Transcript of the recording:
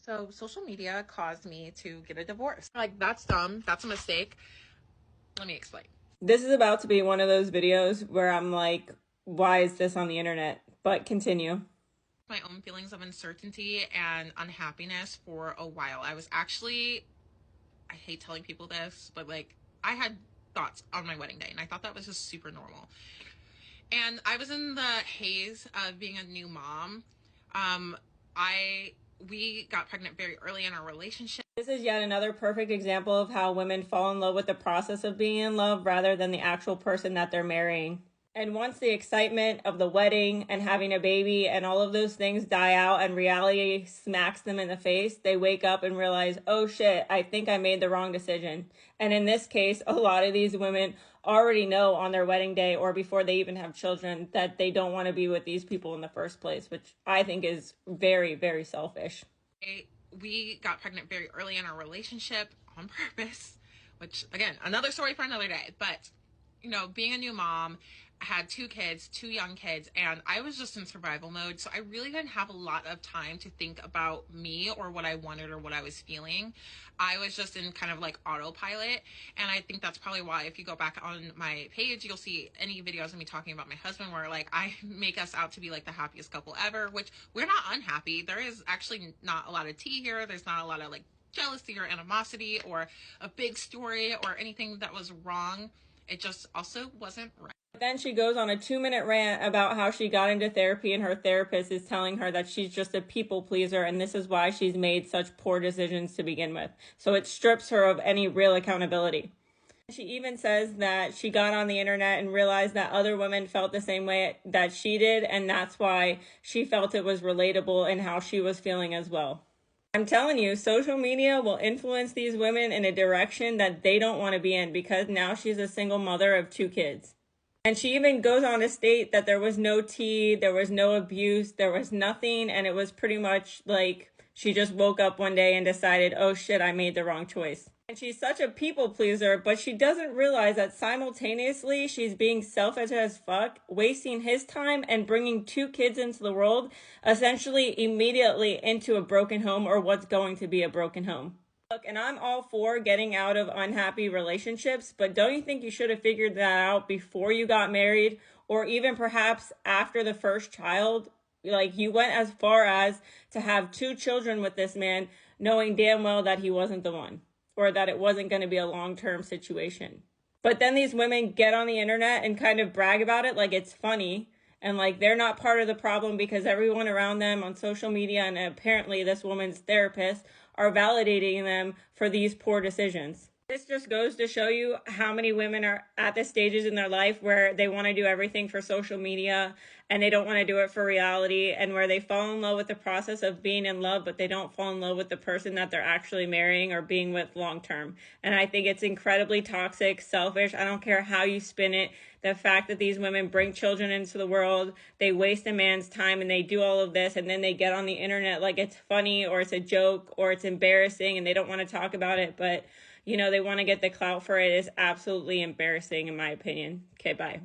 So social media caused me to get a divorce. Like, that's dumb. That's a mistake. Let me explain. This is about to be one of those videos where I'm like, why is this on the internet? But continue. My own feelings of uncertainty and unhappiness for a while. I was actually, I hate telling people this, but like, I had thoughts on my wedding day, and I thought that was just super normal. And I was in the haze of being a new mom. We got pregnant very early in our relationship. This is yet another perfect example of how women fall in love with the process of being in love rather than the actual person that they're marrying. And once the excitement of the wedding and having a baby and all of those things die out and reality smacks them in the face, they wake up and realize, oh shit, I think I made the wrong decision. And in this case, a lot of these women already know on their wedding day or before they even have children that they don't want to be with these people in the first place, which I think is very, very selfish. We got pregnant very early in our relationship on purpose, which, again, another story for another day. But, you know, being a new mom, I had two young kids, and I was just in survival mode. So I really didn't have a lot of time to think about me or what I wanted or what I was feeling. I was just in kind of like autopilot. And I think that's probably why, if you go back on my page, you'll see any videos of me talking about my husband where like I make us out to be like the happiest couple ever, which we're not unhappy. There is actually not a lot of tea here. There's not a lot of like jealousy or animosity or a big story or anything that was wrong. It just also wasn't right. Then she goes on a 2-minute rant about how she got into therapy and her therapist is telling her that she's just a people pleaser and this is why she's made such poor decisions to begin with. So it strips her of any real accountability. She even says that she got on the internet and realized that other women felt the same way that she did, and that's why she felt it was relatable in how she was feeling as well. I'm telling you, social media will influence these women in a direction that they don't want to be in because now she's a single mother of 2 kids. And she even goes on to state that there was no tea, there was no abuse, there was nothing, and it was pretty much like she just woke up one day and decided, oh shit, I made the wrong choice. And she's such a people pleaser, but she doesn't realize that simultaneously she's being selfish as fuck, wasting his time and bringing 2 kids into the world, essentially immediately into a broken home or what's going to be a broken home. Look, and I'm all for getting out of unhappy relationships, but don't you think you should have figured that out before you got married or even perhaps after the first child? Like, you went as far as to have 2 children with this man knowing damn well that he wasn't the one or that it wasn't going to be a long-term situation. But then these women get on the internet and kind of brag about it like it's funny and like they're not part of the problem because everyone around them on social media and apparently this woman's therapist are validating them for these poor decisions. This just goes to show you how many women are at the stages in their life where they want to do everything for social media and they don't want to do it for reality, and where they fall in love with the process of being in love, but they don't fall in love with the person that they're actually marrying or being with long term. And I think it's incredibly toxic, selfish. I don't care how you spin it. The fact that these women bring children into the world, they waste a man's time and they do all of this, and then they get on the internet like it's funny or it's a joke or it's embarrassing and they don't want to talk about it, but you know, they want to get the clout for it. Is absolutely embarrassing in my opinion. Okay, bye.